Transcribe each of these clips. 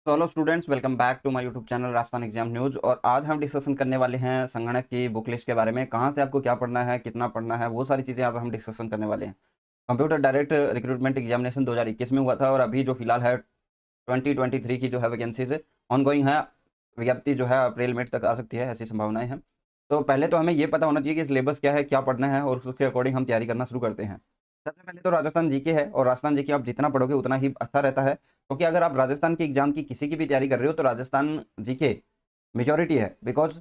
तो hello students, welcome back to my YouTube channel Rajasthan exam news. और आज हम डिस्कशन करने वाले हैं संगणक की बुक लिस्ट के बारे में। कहाँ से आपको क्या पढ़ना है, कितना पढ़ना है, वो सारी चीज़ें आज हम डिस्कशन करने वाले हैं। कंप्यूटर डायरेक्ट रिक्रूटमेंट एग्जामिनेशन 2021 में हुआ था और अभी जो फिलहाल है 2023 की जो है वैकेंसीज ऑनगोइंग है। विज्ञप्ति जो है अप्रैल मई तक आ सकती है, ऐसी संभावनाएं हैं। तो पहले तो हमें ये पता होना चाहिए कि सिलेबस क्या है, क्या पढ़ना है, और उसके अकॉर्डिंग हम तैयारी करना शुरू करते हैं। सबसे पहले तो राजस्थान जीके है, और राजस्थान जीके आप जितना पढ़ोगे उतना ही अच्छा रहता है, क्योंकि अगर आप राजस्थान की एग्जाम की किसी की भी तैयारी कर रहे हो तो राजस्थान जीके मेजोरिटी है। बिकॉज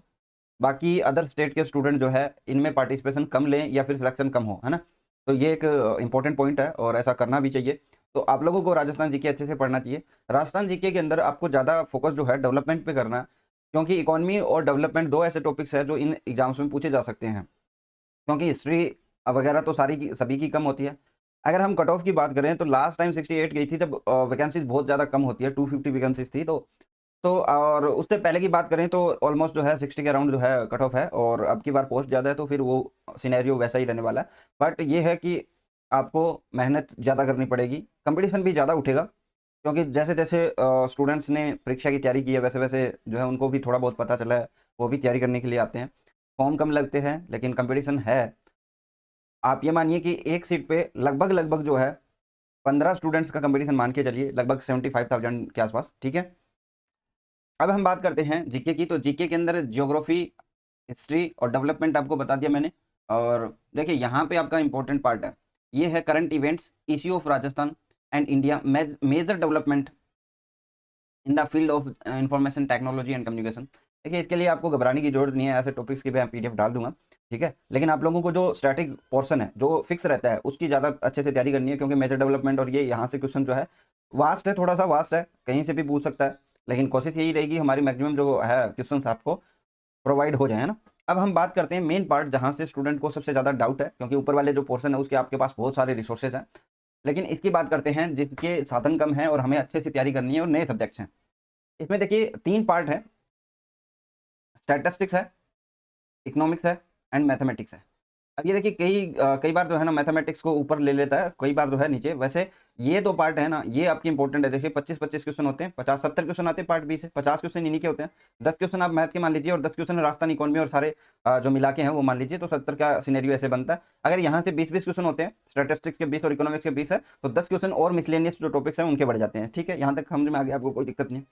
बाकी अदर स्टेट के स्टूडेंट जो है इनमें पार्टिसिपेशन कम लें या फिर सिलेक्शन कम हो, है ना। तो ये एक इंपॉर्टेंट पॉइंट है और ऐसा करना भी चाहिए। तो आप लोगों को राजस्थान जीके अच्छे से पढ़ना चाहिए। राजस्थान जीके के अंदर आपको ज़्यादा फोकस जो है डेवलपमेंट पे करना है, क्योंकि इकोनॉमी और डेवलपमेंट दो ऐसे टॉपिक्स हैं जो इन एग्जाम्स में पूछे जा सकते हैं। क्योंकि हिस्ट्री वगैरह तो सारी की सभी की कम होती है। अगर हम कट ऑफ की बात करें तो लास्ट टाइम 68 गई थी, जब वैकेंसीज बहुत ज़्यादा कम होती है, 250 वैकेंसीज थी। तो और उससे पहले की बात करें तो ऑलमोस्ट जो है 60 के अराउंड जो है कट ऑफ है, और अब की बार पोस्ट ज़्यादा है तो फिर वो सिनेरियो वैसा ही रहने वाला है। बट ये है कि आपको मेहनत ज़्यादा करनी पड़ेगी, कंपटीशन भी ज़्यादा उठेगा, क्योंकि जैसे जैसे स्टूडेंट्स ने परीक्षा की तैयारी की है वैसे वैसे जो है उनको भी थोड़ा बहुत पता चला है, वो भी तैयारी करने के लिए आते हैं। फॉर्म कम लगते हैं लेकिन कंपटीशन है। आप ये मानिए कि एक सीट पे लगभग लगभग जो है 15 स्टूडेंट्स का कंपटीशन मान के चलिए, लगभग 75,000 के आसपास, ठीक है। अब हम बात करते हैं जीके की। तो जीके के अंदर ज्योग्राफी, हिस्ट्री और डेवलपमेंट आपको बता दिया मैंने। और देखिए यहाँ पे आपका इंपॉर्टेंट पार्ट है, ये है current events, issue of Rajasthan and India, major development in the field of information technology and communication. देखिए इसके लिए आपको घबराने की जरूरत नहीं है, ऐसे टॉपिक्स की मैं पीडीएफ डाल दूंगा, ठीक है। लेकिन आप लोगों को जो स्टैटिक पोर्शन है जो फिक्स रहता है उसकी ज़्यादा अच्छे से तैयारी करनी है, क्योंकि मेजर डेवलपमेंट और ये यहाँ से क्वेश्चन जो है वास्ट है, थोड़ा सा वास्ट है, कहीं से भी पूछ सकता है। लेकिन कोशिश यही रहेगी हमारी मैक्सिमम जो है क्वेश्चन आपको प्रोवाइड हो जाए, है ना। अब हम बात करते हैं मेन पार्ट जहाँ से स्टूडेंट को सबसे ज़्यादा डाउट है, क्योंकि ऊपर वाले जो पोर्शन है उसके आपके पास बहुत सारे रिसोर्सेज हैं। लेकिन इसकी बात करते हैं जिसके साधन कम है और हमें अच्छे से तैयारी करनी है और नए सब्जेक्ट्स हैं। इसमें देखिए 3 पार्ट है, स्टैटिस्टिक्स है, इकोनॉमिक्स है एंड मैथमेटिक्स है। अब ये देखिए कई बार जो है ना मैथमेटिक्स को ऊपर ले लेता है, कई बार जो है नीचे। वैसे ये दो पार्ट है ना, ये आपकी इंपॉर्टेंट है। देखिए 25-25 क्वेश्चन होते हैं, 50-70 क्वेश्चन आते हैं पार्ट बी से, 50 क्वेश्चन इन्हीं के होते हैं। 10 क्वेश्चन आप मैथ के मान लीजिए और 10 क्वेश्चन राजस्थान इकोनॉमी और सारे जो मिला के हैं वो मान लीजिए, तो 70 का सिनेरियो ऐसे बनता है। अगर यहाँ से 20-20 क्वेश्चन होते हैं, स्टैटिस्टिक्स के 20 और इकोनॉमिक्स के 20 है, तो 10 क्वेश्चन और मिसलेनियस जो टॉपिक्स हैं उनके बढ़ जाते हैं, ठीक है। यहाँ तक समझ में आ गया आपको, कोई दिक्कत नहीं।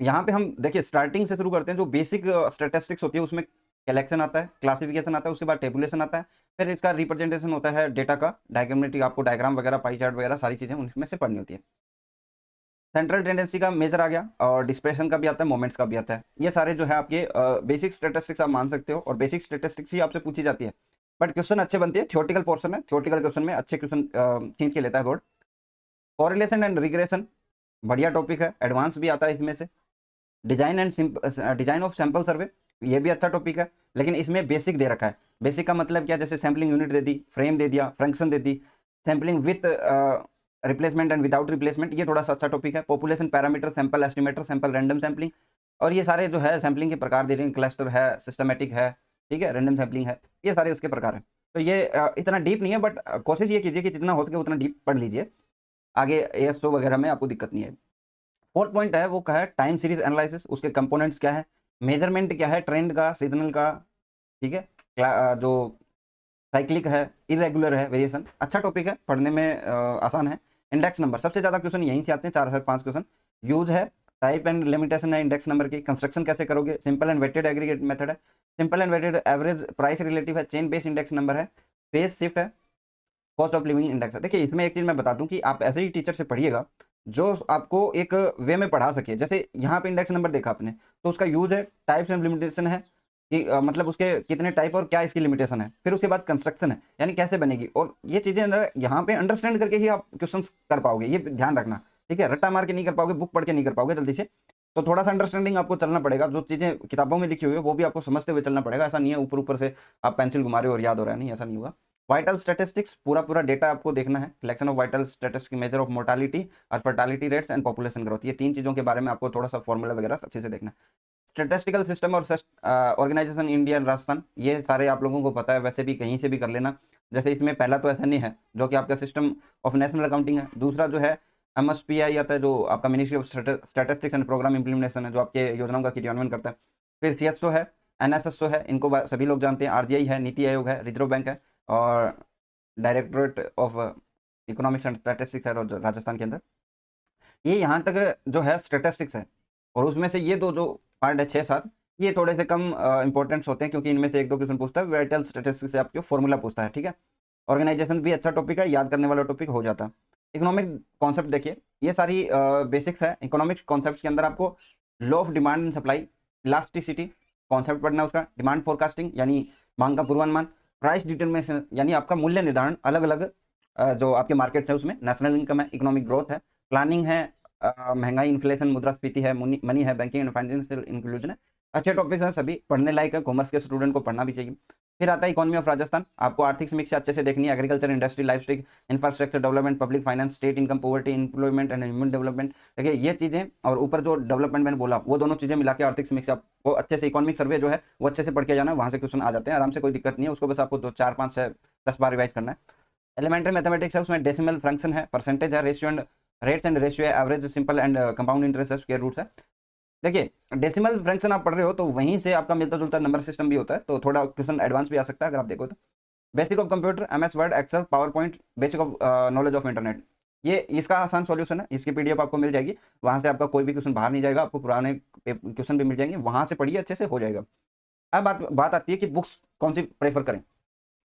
यहाँ पे हम देखिए स्टार्टिंग से शुरू करते हैं। जो बेसिक स्टैटिस्टिक्स होती है उसमें कलेक्शन आता है, क्लासिफिकेशन आता है, उसके बाद टेबुलेशन आता है, फिर इसका रिप्रेजेंटेशन होता है डेटा का, डायग्रामेटिक, आपको डायग्राम वगैरह, पाई चार्ट वगैरह सारी चीज़ें उनमें से पढ़नी होती है। सेंट्रल टेंडेंसी का मेजर आ गया, और डिस्पर्शन का भी आता है, मोमेंट्स का भी आता है। ये सारे जो है आपके बेसिक स्टैटिस्टिक्स आप मान सकते हो, और बेसिक स्टैटिस्टिक्स ही आपसे पूछी जाती है। बट क्वेश्चन अच्छे बनते हैं, थ्योरेटिकल पोर्शन है, थ्योरेटिकल क्वेश्चन में अच्छे क्वेश्चन खींच के लेता है बोर्ड। कॉरिलेशन एंड रिग्रेशन बढ़िया टॉपिक है, एडवांस भी आता है इसमें से। डिजाइन ऑफ सैंपल सर्वे, ये भी अच्छा टॉपिक है, लेकिन इसमें बेसिक दे रखा है। बेसिक का मतलब क्या, जैसे सैम्पलिंग यूनिट दे दी, फ्रेम दे दिया, function they the, sampling with replacement and without replacement, ये थोड़ा सा अच्छा टॉपिक है। Population parameter, sample estimator, sample random sampling, और ये सारे जो है सैम्पलिंग के प्रकार दे रहे हैं, क्लस्टर है, सिस्टमेटिक है, ठीक है, रैंडम सैम्पलिंग है, ये सारे उसके प्रकार हैं। तो ये इतना डीप नहीं है, बट कोशिश ये कीजिए कि जितना हो सके उतना डीप पढ़ लीजिए, आगे एएसओ वगैरह में आपको दिक्कत नहीं है। फोर्थ पॉइंट है वो क्या है, टाइम सीरीज एनालिसिस, उसके कंपोनेंट्स क्या है, मेजरमेंट क्या है, ट्रेंड का, सीजनल का, ठीक है, जो साइक्लिक है, इरेगुलर है, वेरिएशन, अच्छा टॉपिक है, पढ़ने में आसान है। इंडेक्स नंबर, सबसे ज़्यादा क्वेश्चन यहीं से आते हैं, 4 से 5 क्वेश्चन। यूज है, टाइप एंड लिमिटेशन है इंडेक्स नंबर की, कंस्ट्रक्शन कैसे करोगे, simple and weighted aggregate method है, simple and weighted average price relative है, चेन बेस्ड इंडेक्स नंबर है, फेस शिफ्ट है, कॉस्ट ऑफ लिविंग इंडेक्स है। देखिए इसमें एक चीज़ मैं बता दूं कि आप ऐसे ही टीचर से पढ़िएगा जो आपको एक वे में पढ़ा सके। जैसे यहाँ पे इंडेक्स नंबर देखा आपने, तो उसका यूज है, टाइप्स एंड लिमिटेशन है कि मतलब उसके कितने टाइप और क्या इसकी लिमिटेशन है, फिर उसके बाद कंस्ट्रक्शन है यानी कैसे बनेगी, और ये चीज़ें यहाँ पे अंडरस्टैंड करके ही आप क्वेश्चन कर पाओगे, ये ध्यान रखना, ठीक है। रट्टा मार के नहीं कर पाओगे, बुक पढ़ के नहीं कर पाओगे जल्दी से। तो थोड़ा सा अंडरस्टैंडिंग आपको चलना पड़ेगा, जो चीज़ें किताबों में लिखी हुई है वो भी आपको समझते हुए चलना पड़ेगा। ऐसा नहीं है ऊपर ऊपर से आप पेंसिल घुमा रहे हो और याद हो रहा है, नहीं, ऐसा नहीं होगा। वाइटल स्टैटिस्टिक्स, पूरा पूरा डेटा आपको देखना है, collection of vital statistics, measure of mortality और फर्टालिटी रेट्स एंड पॉपुलेशन ग्रोथ, ये 3 चीज़ों के बारे में आपको थोड़ा सा फॉर्मूला वगैरह अच्छे से देखना है। स्टैटिस्टिकल सिस्टम और ऑर्गेनाइजेशन इंडिया राजस्थान, ये सारे आप लोगों को पता है, वैसे भी कहीं से भी कर लेना। जैसे इसमें पहला तो ऐसा नहीं है जो कि आपका सिस्टम ऑफ नेशनल अकाउंटिंग है, दूसरा जो है MSPI आता है, जो आपका ministry of statistics and programme implementation है, जो आपके योजनाओं का क्रियान्वयन करता है। फिर CSO है, NSSO है, इनको सभी लोग जानते हैं। RGI है, नीति आयोग है, रिजर्व बैंक है, और directorate of economics and statistics है राजस्थान के अंदर। ये यहाँ तक जो है स्टैटिस्टिक्स है, और उसमें से ये दो जो पार्ट है 6-7, ये थोड़े से कम इंपॉर्टेंट्स होते हैं, क्योंकि इनमें से 1-2 क्वेश्चन पूछता है। वाइटल स्टैटिस्टिक्स से आपको फॉर्मूला पूछता है, ठीक है। ऑर्गेनाइजेशन भी अच्छा टॉपिक है, याद करने वाला टॉपिक हो जाता है। इकोनॉमिक कॉन्सेप्ट देखिए, ये सारी बेसिक्स है। इकोनॉमिक्स कॉन्सेप्ट के अंदर आपको law of demand and supply, elasticity concept पढ़ना है उसका, डिमांड फोरकास्टिंग यानी मांग का पूर्वानुमान, प्राइस डिटर्मिनेशन यानी आपका मूल्य निर्धारण, अलग अलग जो आपके मार्केट्स है उसमें, नेशनल इनकम है, इकोनॉमिक ग्रोथ है, प्लानिंग है, महंगाई, इन्फ्लेशन, मुद्रास्फीति है, मनी है, बैंकिंग एंड फाइनेंशियल इंक्लूजन है। अच्छे टॉपिक्स हैं, सभी पढ़ने लायक है, कॉमर्स के स्टूडेंट को पढ़ना भी चाहिए। फिर आता है इकोनॉमी ऑफ राजस्थान, आपको आर्थिक समीक्षा अच्छे से देखनी है। Agriculture, industry, livestock, infrastructure development, public finance, state income, poverty, employment and human development, देखिए ये चीजें, और ऊपर जो डेवलपमेंट मैंने बोला, वो दोनों चीजें मिला के आर्थिक समीक्षा वो अच्छे से, इकोनॉमिक सर्वे जो है वो अच्छे से पढ़ के जाना है, वहां से क्वेश्चन आ जाते हैं आराम से, कोई दिक्कत नहीं है। उसको बस आपको 2, 4, 5 से 10 बार रिवाइज करना है। एलिमेंट्री मैथमेटिक्स है, उसमें डेसिमल फ्रैक्शन है, परसेंटेज है, ratio and rates and ratio है, average, simple and compound interest है, स्क्वायर रूट्स है। देखिए डेसिमल फ्रैक्शन आप पढ़ रहे हो तो वहीं से आपका मिलता जुलता नंबर सिस्टम भी होता है, तो थोड़ा क्वेश्चन एडवांस भी आ सकता है अगर आप देखो तो। Basic of computer, MS word, excel, power point, basic of knowledge of internet, ये इसका आसान सॉल्यूशन है। इसकी PDF आपको मिल जाएगी, वहां से आपका कोई भी क्वेश्चन बाहर नहीं जाएगा, आपको पुराने क्वेश्चन भी मिल जाएंगे, वहां से पढ़िए, अच्छे से हो जाएगा। अब बात आती है कि बुक्स कौन सी प्रेफर करें।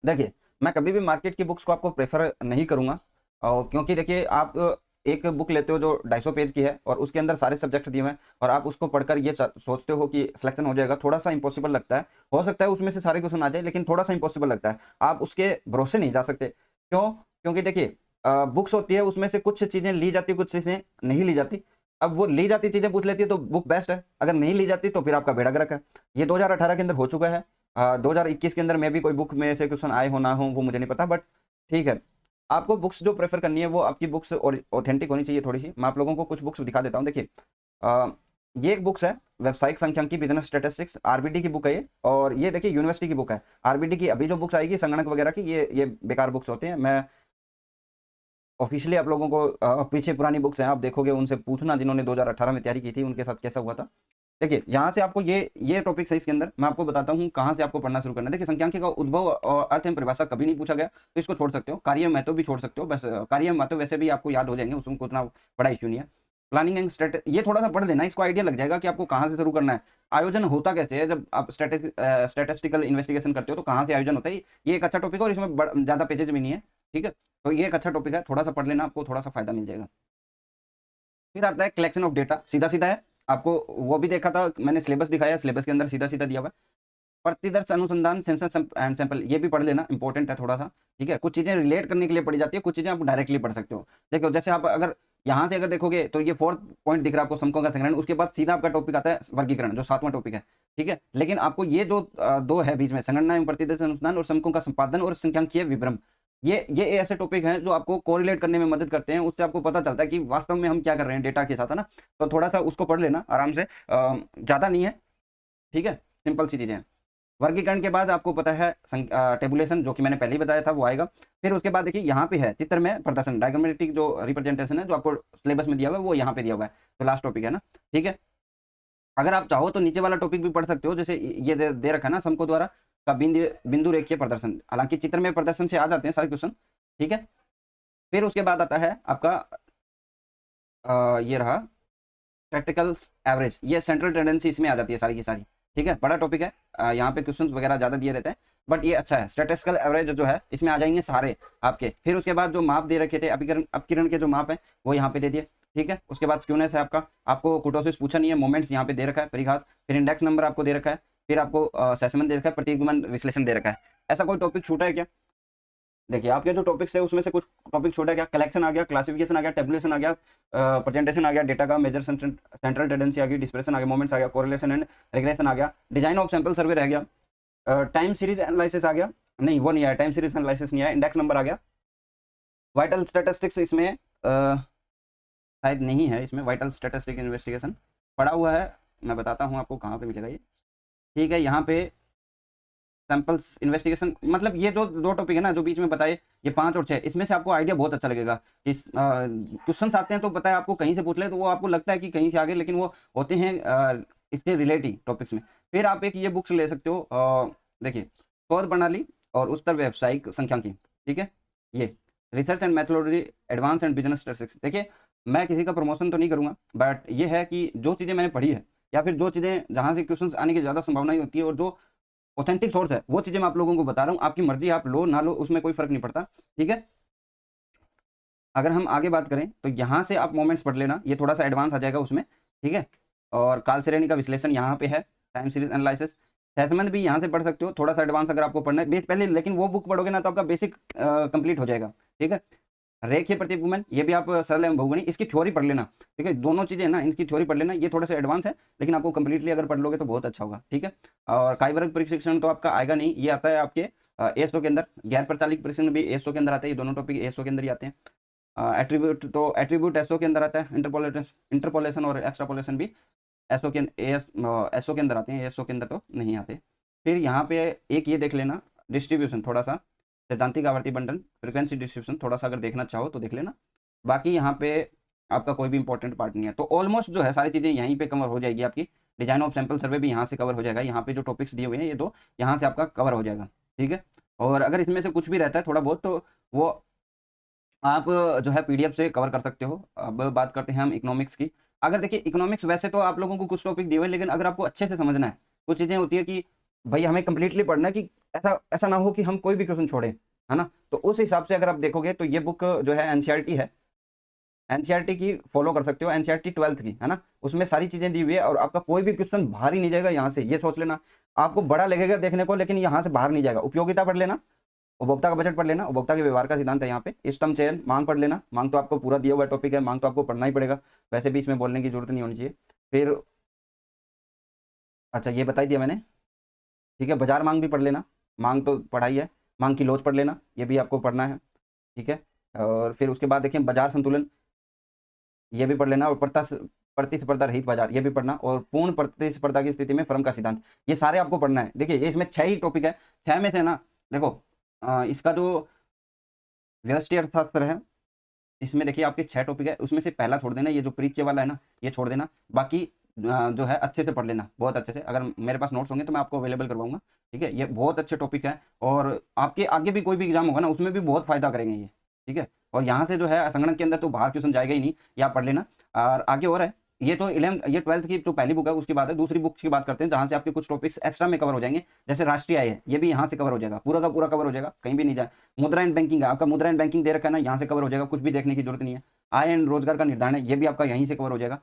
देखिए मैं कभी भी मार्केट की बुक्स को आपको प्रेफर नहीं करूंगा, और क्योंकि देखिए आप एक बुक लेते हो जो 250 पेज की है, और उसके अंदर सारे सब्जेक्ट दिए हुए हैं, और आप उसको पढ़कर ये सोचते हो कि सिलेक्शन हो जाएगा, थोड़ा सा इंपॉसिबल लगता है। हो सकता है उसमें से सारे क्वेश्चन आ जाए, लेकिन थोड़ा सा इंपॉसिबल लगता है, आप उसके भरोसे नहीं जा सकते। क्यों? क्योंकि देखिए बुक्स होती है, उसमें से कुछ चीजें ली जाती, कुछ चीजें नहीं ली जाती। अब वो ली जाती चीजें पूछ लेती है तो बुक बेस्ट है, अगर नहीं ली जाती तो फिर आपका बेड़ा गर्क है। ये 2018 के अंदर हो चुका है। 2021 के अंदर में भी कोई बुक में से क्वेश्चन आए हो ना हो वो मुझे नहीं पता, बट ठीक है। आपको बुक्स जो प्रेफर करनी है वो आपकी बुक्स ऑथेंटिक होनी चाहिए थोड़ी सी। मैं आप लोगों को कुछ बुक्स दिखा देता हूँ। देखिए ये एक बुक्स है, व्यावसायिक सांख्यिकी, बिजनेस स्टैटिस्टिक्स, RBD की बुक है ये, और ये देखिए यूनिवर्सिटी की बुक है। RBD की अभी जो बुक्स आएगी संगणक वगैरह की, ये बेकार बुक्स होते हैं। मैं ऑफिशियली आप लोगों को पीछे पुरानी बुक्स हैं, आप देखोगे, उनसे पूछना जिन्होंने 2018 में तैयारी की थी, उनके साथ कैसा हुआ था। देखिए यहाँ से आपको ये टॉपिक्स है, इसके अंदर मैं आपको बताता हूँ कहाँ से आपको पढ़ना शुरू करना है। देखिए संख्यांकी का उद्भव और अर्थ एवं परिभाषा कभी नहीं पूछा गया, तो इसको छोड़ सकते हो। कार्य महत्व भी छोड़ सकते हो, बस कार्य महत्व वैसे भी आपको याद हो जाएंगे, उसमें उतना बड़ा इश्यू नहीं है। प्लानिंग एंड स्टेट, ये थोड़ा सा पढ़ लेना, इसको आइडिया लग जाएगा कि आपको कहाँ से शुरू करना है। आयोजन होता कैसे है, जब आप स्टैटिस्टिकल इन्वेस्टिगेशन करते हो तो कहाँ से आयोजन होता है, ये एक अच्छा टॉपिक है, और इसमें ज़्यादा पेजेज भी नहीं है, ठीक है। तो ये एक अच्छा टॉपिक है, थोड़ा सा पढ़ लेना, आपको थोड़ा सा फायदा मिल जाएगा। फिर आता है कलेक्शन ऑफ डेटा, सीधा सीधा है, आपको वो भी देखा था मैंने, सिलेबस दिखाया, सिलेबस के अंदर सीधा सीधा दिया हुआ है। प्रतिदर्श अनुसंधान, सेंसस एंड सैंपल, ये भी पढ़ लेना, इंपॉर्टेंट है थोड़ा सा, ठीक है। कुछ चीजें रिलेट करने के लिए पढ़ी जाती है, कुछ चीजें आप डायरेक्टली पढ़ सकते हो। देखो जैसे आप अगर यहाँ से अगर देखोगे तो ये 4th पॉइंट दिख रहा है आपको, समकों का संग्रहण, उसके बाद सीधा आपका टॉपिक आता है वर्गीकरण, जो 7वां टॉपिक है, ठीक है। लेकिन आपको ये जो दो है बीच में, संगणना एवं प्रतिदर्श अनुसंधान, और समकों का संपादन और संख्यांकीय विवरण, ये ऐसे टॉपिक हैं जो आपको कोरिलेट करने में मदद करते हैं। उससे आपको पता चलता है कि वास्तव में हम क्या कर रहे हैं डेटा के साथ, है ना। तो थोड़ा सा उसको पढ़ लेना आराम से, ज़्यादा नहीं है, ठीक है, सिंपल सी चीज़ें हैं। वर्गीकरण के बाद आपको पता है टेबुलेशन, जो कि मैंने पहले ही बताया था, वो आएगा। फिर उसके बाद देखिए यहाँ पे है चित्र में प्रदर्शन, डायग्रामेटिक जो रिप्रेजेंटेशन है, जो आपको सिलेबस में दिया हुआ है, वो यहाँ पे दिया हुआ है, तो लास्ट टॉपिक है ना, ठीक है। अगर आप चाहो तो नीचे वाला टॉपिक भी पढ़ सकते हो, जैसे ये दे रखा है ना, समको द्वारा का बिंदु रेखीय प्रदर्शन, हालांकि चित्र में प्रदर्शन से आ जाते हैं सारे क्वेश्चन, ठीक है। फिर उसके बाद आता है आपका ये रहा प्रैक्टिकल एवरेज, ये सेंट्रल टेंडेंसी इसमें आ जाती है सारी की सारी, ठीक है। बड़ा टॉपिक है, यहाँ पे क्वेश्चंस वगैरह ज़्यादा दिए रहते हैं, बट ये अच्छा है। स्टैटिस्टिकल एवरेज जो है इसमें आ जाएंगे सारे आपके। फिर उसके बाद जो माप दे रखे थे, अपकिरण के जो माप है वो यहाँ पे दे दिए, ठीक है। उसके बाद स्क्यूनेस है आपका, आपको कुटोसिस पूछा नहीं है, मोमेंट्स यहाँ पे दे रखा है, परिघात, फिर इंडेक्स नंबर आपको दे रखा है, फिर आपको सेसमन दे रखा है, प्रतिगमन विश्लेषण दे रखा है। ऐसा कोई टॉपिक छूटा है क्या? देखिए आपके जो टॉपिक्स है उसमें से कुछ टॉपिक छोटा गया, कलेक्शन आ गया, क्लासिफिकेशन आ गया, टेबुलेशन आ गया, प्रेजेंटेशन आ गया, डेटा का मेजर सेंट्रल टेंडेंसी आ गई, डिस्पर्सन आ गया, मोमेंट्स आ गया, कोरिलेशन एंड रिग्रेशन आ गया, डिजाइन ऑफ सैंपल सर्वे रह गया, टाइम सीरीज एनालिसिस आ गया, नहीं वो नहीं आया, टाइम सीरीज एनालिसिस नहीं आया, इंडेक्स नंबर आ गया, वाइटल स्टैटिस्टिक्स इसमें शायद नहीं है, इसमें वाइटल स्टैटिस्टिक इन्वेस्टिगेशन पड़ा हुआ है, मैं बताता हूँ आपको कहाँ पे मिलेगा ये, ठीक है। यहाँ पे सैंपल्स इन्वेस्टिगेशन, मतलब ये जो 2 टॉपिक है ना जो बीच में बताए, ये 5 और 6, इसमें से आपको आइडिया बहुत अच्छा लगेगा। इस क्वेश्चंस आते हैं तो पता है आपको, कहीं से पूछ ले तो वो आपको लगता है कि कहीं से आगे, लेकिन वो होते हैं इसके रिलेटिव टॉपिक्स में। फिर आप एक ये बुक्स ले सकते हो, देखिए शोध प्रणाली और उत्तर व्यावसायिक सांख्यिकी, ठीक है, ये research and methodology advance and business statistics. देखिए मैं किसी का प्रमोशन तो नहीं करूंगा, बट ये है कि जो चीज़ें मैंने पढ़ी है या फिर जो चीज़ें जहाँ से क्वेश्चंस आने की ज़्यादा संभावना होती है और जो ऑथेंटिक सोर्स है, वो चीज़ें मैं आप लोगों को बता रहा हूँ। आपकी मर्जी, आप लो ना लो, उसमें कोई फर्क नहीं पड़ता, ठीक है। अगर हम आगे बात करें तो यहाँ से आप मोमेंट्स पढ़ लेना, ये थोड़ा सा एडवांस आ जाएगा उसमें, ठीक है। और काल श्रेणी का विश्लेषण यहाँ पे है, टाइम सीरीज एनालिसिस, सेसमंद भी यहाँ से पढ़ सकते हो, थोड़ा सा एडवांस अगर आपको पढ़ना है बेस पहले, लेकिन वो बुक पढ़ोगे ना तो आपका बेसिक कंप्लीट हो जाएगा, ठीक है। रेखीय प्रतिगमन, ये भी आप सरल एवं बहुगुणी, इसकी थ्योरी पढ़ लेना, ठीक है। दोनों चीजें ना, इनकी थ्योरी पढ़ लेना, ये थोड़ा सा एडवांस है, लेकिन आपको कंप्लीटली अगर पढ़ लोगे तो बहुत अच्छा होगा, ठीक है। और कायवर्ग परीक्षण तो आपका आएगा नहीं, ये आता है आपके एसओ के अंदर। गैर प्रचालित परीक्षण भी एसओ के अंदर आते हैं, ये दोनों टॉपिक एसओ के अंदर ही आते हैं। एट्रीब्यूट तो एट्रीब्यूट एसओ के अंदर आता है, इंटरपोलेशन और एक्स्ट्रापोलेशन भी एसओ के एसओ के अंदर आते हैं, एसओ के अंदर तो नहीं आते। फिर यहाँ पे एक ये देख लेना, डिस्ट्रीब्यूशन, थोड़ा सा सैद्धांतिक आवर्ती बंटन, फ्रीक्वेंसी डिस्ट्रीब्यूशन, थोड़ा सा अगर देखना चाहो तो देख लेना। बाकी यहाँ पे आपका कोई भी इंपॉर्टेंट पार्ट नहीं है, तो ऑलमोस्ट जो है सारी चीज़ें यहीं पे कवर हो जाएगी आपकी। डिजाइन ऑफ सैंपल सर्वे भी यहाँ से कवर हो जाएगा, यहाँ पे जो टॉपिक्स दिए हुए हैं ये दो, यहाँ से आपका कवर हो जाएगा, ठीक है। और अगर इसमें से कुछ भी रहता है थोड़ा बहुत तो वो आप जो है पीडीएफ से कवर कर सकते हो। अब बात करते हैं हम इकोनॉमिक्स की। अगर देखिए इकोनॉमिक्स वैसे तो आप लोगों को कुछ टॉपिक दिए हुए, लेकिन अगर आपको अच्छे से समझना है, कुछ चीज़ें होती है कि भाई हमें कंप्लीटली पढ़ना है कि ऐसा ऐसा ना हो कि हम कोई भी क्वेश्चन छोड़े, है ना। तो उस हिसाब से अगर आप देखोगे तो ये बुक जो है एनसीईआरटी है, एनसीईआरटी की फॉलो कर सकते हो, एनसीईआरटी 12th की, है ना। उसमें सारी चीज़ें दी हुई है और आपका कोई भी क्वेश्चन बाहर ही नहीं जाएगा यहाँ से, ये सोच लेना। आपको बड़ा लगेगा देखने को, लेकिन यहाँ से बाहर नहीं जाएगा। उपयोगिता पढ़ लेना, उपभोक्ता का बजट पढ़ लेना, उपभोक्ता के व्यवहार का सिद्धांत है यहाँ पे, इष्टतम चयन, मांग पढ़ लेना। मांग तो आपको पूरा दिया हुआ टॉपिक है, मांग तो आपको पढ़ना ही पड़ेगा, वैसे भी इसमें बोलने की जरूरत नहीं होनी चाहिए। फिर अच्छा ये बता ही दिया मैंने, ठीक है। बाजार मांग भी पढ़ लेना, मांग तो पढ़ाई है। मांग की लोच पढ़ लेना, ये भी आपको पढ़ना है, ठीक है। और फिर उसके बाद देखिए बाजार संतुलन, ये भी पढ़ लेना। और प्रतिस्पर्धा रहित बाजार, ये भी पढ़ना। और पूर्ण प्रतिस्पर्धा की स्थिति में फर्म का सिद्धांत, ये सारे आपको पढ़ना है। देखिए ये इसमें 6 ही टॉपिक है, 6 में से ना देखो इसका जो व्यष्टि अर्थशास्त्र है, इसमें देखिए आपके 6 टॉपिक है, उसमें से पहला छोड़ देना, ये जो परिचय वाला है ना ये छोड़ देना। बाकी जो है अच्छे से पढ़ लेना, बहुत अच्छे से। अगर मेरे पास नोट्स होंगे तो मैं आपको अवेलेबल करवाऊंगा, ठीक है। ये बहुत अच्छे टॉपिक है और आपके आगे भी कोई भी एग्जाम होगा ना उसमें भी बहुत फायदा करेंगे ये, ठीक है। और यहाँ से जो है संगणक के अंदर तो बाहर क्वेश्चन जाएगा ही नहीं, ये आप पढ़ लेना। और आगे और है, ये तो 11 ये 12th की जो पहली बुक है उसकी बात है। दूसरी बुक की बात करते हैं जहाँ से आपके कुछ टॉपिक्स एक्स्ट्रा में कवर हो जाएंगे, जैसे राष्ट्रीय आय है, ये भी यहाँ से कवर हो जाएगा, पूरा का पूरा कवर हो जाएगा, कहीं भी नहीं जाए। मुद्रा एंड बैंकिंग है, आपका मुद्रा एंड बैंकिंग दे रखा है ना, यहाँ से कवर हो जाएगा, कुछ भी देखने की जरूरत नहीं है। आय एंड रोजगार का निर्धारण है, ये भी आपका यहीं से कवर हो जाएगा।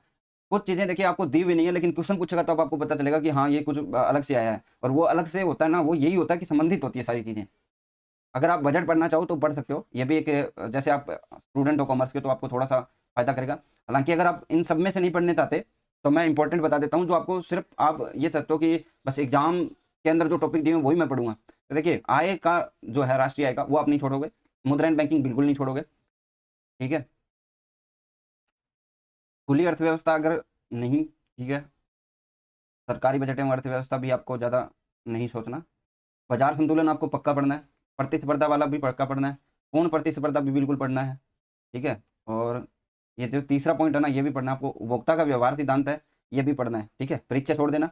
कुछ चीजें देखिए आपको दी हुई नहीं है, लेकिन क्वेश्चन पूछेगा तो आपको पता चलेगा कि हाँ ये कुछ अलग से आया है। और वो अलग से होता है ना, वो यही होता है कि संबंधित होती है सारी चीजें। अगर आप बजट पढ़ना चाहो तो पढ़ सकते हो, ये भी एक जैसे आप स्टूडेंट हो कॉमर्स के तो आपको थोड़ा सा फायदा करेगा। हालांकि अगर आप इन सब में से नहीं पढ़ने चाहते तो मैं इंपॉर्टेंट बता देता हूँ, जो आपको सिर्फ आप ये सकते हो कि बस एग्जाम के अंदर जो टॉपिक दिए हैं वही मैं पढ़ूंगा। तो देखिए आय का जो है, राष्ट्रीय आय का, वो आप नहीं छोड़ोगे। मुद्रा एंड बैंकिंग बिल्कुल नहीं छोड़ोगे, ठीक है। खुली अर्थव्यवस्था अगर नहीं, ठीक है। सरकारी बजट एवं अर्थव्यवस्था भी आपको ज़्यादा नहीं सोचना। बाजार संतुलन आपको पक्का पढ़ना है। प्रतिस्पर्धा वाला भी पक्का पढ़ना है। पूर्ण प्रतिस्पर्धा भी बिल्कुल पढ़ना है, ठीक है। और ये जो तीसरा पॉइंट है ना ये भी पढ़ना है आपको। उपभोक्ता का व्यवहार सिद्धांत है, ये भी पढ़ना है, ठीक है। परीक्षा छोड़ देना।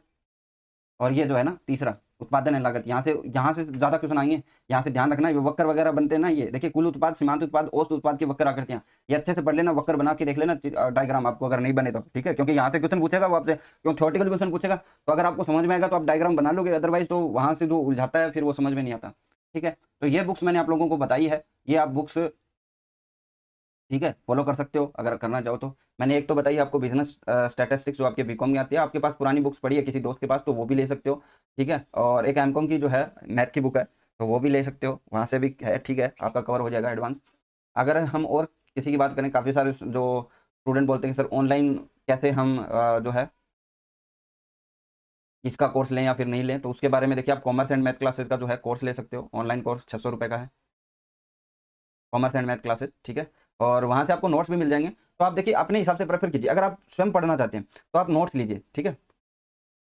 और ये जो है ना तीसरा, उत्पादन है लागत, यहाँ से ज़्यादा क्वेश्चन आएंगे। यहाँ से ध्यान रखना, ये वक्र वगैरह बनते हैं ना, ये देखिए कुल उत्पाद, सीमांत उत्पाद, औसत उत्पाद की वक्र आकृतियाँ, ये अच्छे से पढ़ लेना। वक्र बना के देख लेना डायग्राम, आपको अगर नहीं बने तो, ठीक है। क्योंकि यहाँ से क्वेश्चन पूछेगा वो आपसे, क्यों थ्योरेटिकल क्वेश्चन पूछेगा, तो अगर आपको समझ में आएगा तो आप डायग्राम बना लोगे, अदरवाइज तो वहाँ से जो उलझाता है फिर वो समझ में नहीं आता, ठीक है। तो ये बुक्स मैंने आप लोगों को बताई है, ये आप बुक्स, ठीक है, फॉलो कर सकते हो अगर करना चाहो तो। मैंने एक तो बताई आपको बिजनेस स्टैटिस्टिक्स, जो आपके बीकॉम में आती है। आपके पास पुरानी बुक्स पड़ी है किसी दोस्त के पास तो वो भी ले सकते हो, ठीक है। और एक एमकॉम की जो है मैथ की बुक है तो वो भी ले सकते हो, वहाँ से भी है, ठीक है, आपका कवर हो जाएगा एडवांस। अगर हम और किसी की बात करें, काफ़ी सारे जो स्टूडेंट बोलते हैं सर ऑनलाइन कैसे हम जो है इसका कोर्स लें या फिर नहीं लें, तो उसके बारे में देखिए आप कॉमर्स एंड मैथ क्लासेस का जो है कोर्स ले सकते हो। ऑनलाइन कोर्स 600 रुपये का है, कॉमर्स एंड मैथ क्लासेस, ठीक है। और वहाँ से आपको नोट्स भी मिल जाएंगे। तो आप देखिए अपने हिसाब से प्रेफर कीजिए। अगर आप स्वयं पढ़ना चाहते हैं तो आप नोट्स लीजिए, ठीक है।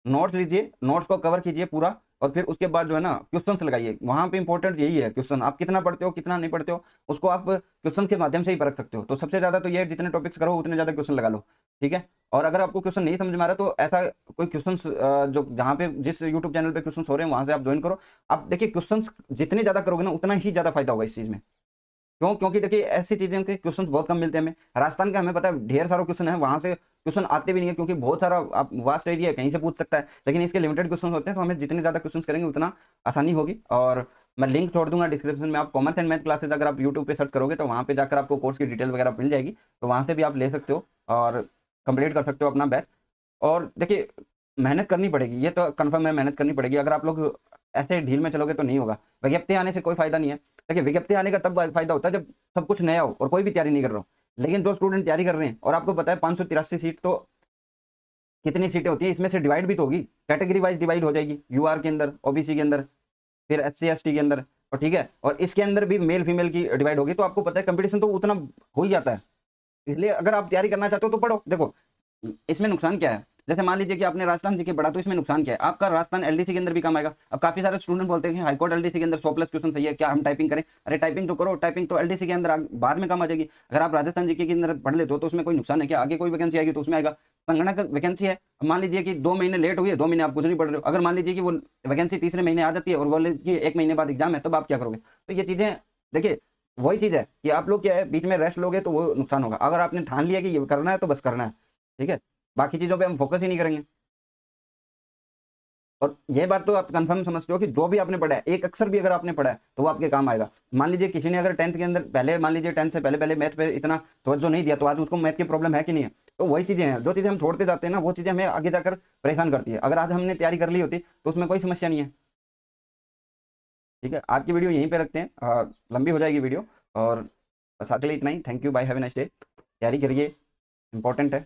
नोट्स लीजिए, नोट्स को कवर कीजिए पूरा, और फिर उसके बाद जो है ना क्वेश्चंस लगाइए। वहाँ पे इंपॉर्टेंट यही है, क्वेश्चन आप कितना पढ़ते हो कितना नहीं पढ़ते हो उसको आप क्वेश्चन के माध्यम से ही परख सकते हो। तो सबसे ज़्यादा तो ये जितने टॉपिक्स करो उतने ज़्यादा क्वेश्चन लगा लो, ठीक है। और अगर आपको क्वेश्चन नहीं समझ में आ रहा तो ऐसा कोई क्वेश्चन जो जहाँ पे जिस यूट्यूब चैनल पे क्वेश्चन हो रहे हैं वहाँ से आप ज्वाइन करो। आप देखिए क्वेश्चन जितने ज़्यादा करोगे ना उतना ही ज़्यादा फायदा होगा इस चीज़ में। क्यों? क्योंकि देखिए ऐसी चीज़ें के क्वेश्चन बहुत कम मिलते हैं हमें। राजस्थान का हमें पता है ढेर सारा क्वेश्चन है, वहाँ से क्वेश्चन आते भी नहीं है क्योंकि बहुत सारा आप वास्ट एरिया है, कहीं से पूछ सकता है। लेकिन इसके लिमिटेड क्वेश्चन होते हैं, तो हमें जितने ज़्यादा क्वेश्चन करेंगे उतना आसानी होगी। और मैं लिंक छोड़ दूंगा डिस्क्रिप्शन में। आप कॉमर्स एंड मैथ क्लासेज अगर आप यूट्यूब पे सर्च करोगे तो वहाँ पे जाकर आपको कोर्स की डिटेल वगैरह मिल जाएगी, तो वहाँ से भी आप ले सकते हो और कंप्लीट कर सकते हो अपना बैच। और देखिए मेहनत करनी पड़ेगी, ये तो कन्फर्म है, मेहनत करनी पड़ेगी। अगर आप लोग ऐसे ढील में चलोगे तो नहीं होगा। विज्ञप्ति आने से कोई फायदा नहीं है। देखिए विज्ञप्ति आने का तब फायदा होता है जब सब कुछ नया हो और कोई भी तैयारी नहीं कर रहा हो। लेकिन जो स्टूडेंट तैयारी कर रहे हैं, और आपको पता है 583 सीट, तो कितनी सीटें होती है इसमें से डिवाइड भी तो होगी, कैटेगरी वाइज डिवाइड हो जाएगी, यूआर के अंदर, ओबीसी के अंदर, फिर एससी एसटी के अंदर, और ठीक है, और इसके अंदर भी मेल फीमेल की डिवाइड होगी। तो आपको पता है कंपटीशन तो उतना हो ही जाता है। इसलिए अगर आप तैयारी करना चाहते हो तो पढ़ो। देखो इसमें नुकसान क्या है, जैसे मान लीजिए कि आपने राजस्थान जीके पढ़ा, तो इसमें नुकसान क्या है, आपका राजस्थान एलडीसी के अंदर भी काम आएगा। अब काफी सारे स्टूडेंट बोलते हैं कि हाईकोर्ट एलडीसी के अंदर 100+ क्वेश्चन सही है, क्या हम टाइपिंग करें? अरे टाइपिंग तो करो, टाइपिंग तो एलडीसी के अंदर बाद में काम आ जाएगी। अगर आप राजस्थान जीके के अंदर पढ़ लेते हो तो उसमें कोई नुकसान है क्या? आगे कोई वैकेंसी आएगी तो उसमें आएगा। संगणक वैकेंसी है, मान लीजिए कि 2 महीने लेट हुई है, 2 महीने आप कुछ नहीं पढ़ रहे हो, अगर मान लीजिए कि वो वैकेंसी तीसरे महीने आ जाती है और बोले कि 1 महीने बाद एग्जाम है, तब आप क्या करोगे? तो ये चीजें देखिए वही चीज है कि आप लोग क्या है बीच में रेस्ट लोगे तो वो नुकसान होगा। अगर आपने ठान लिया कि ये करना है तो बस करना है, ठीक है, बाकी चीजों पे हम फोकस ही नहीं करेंगे। और ये बात तो आप कंफर्म समझते हो कि जो भी आपने पढ़ा है, एक अक्षर भी अगर आपने पढ़ा है तो वो आपके काम आएगा। मान लीजिए किसी ने अगर 10th के अंदर पहले, मान लीजिए 10th से पहले पहले मैथ पे इतना तवज्जो नहीं दिया, तो आज उसको मैथ की प्रॉब्लम है कि नहीं है? तो वही चीजें हैं, जो चीजें हम छोड़ते जाते हैं ना वो चीजें हमें आगे जाकर परेशान करती है। अगर आज हमने तैयारी कर ली होती तो उसमें कोई समस्या नहीं है। ठीक है, आज की वीडियो यहीं पे रखते हैं, लंबी हो जाएगी वीडियो। और बस अगले इतना ही। Thank you, bye, have a nice day. तैयारी करिए, इंपॉर्टेंट है।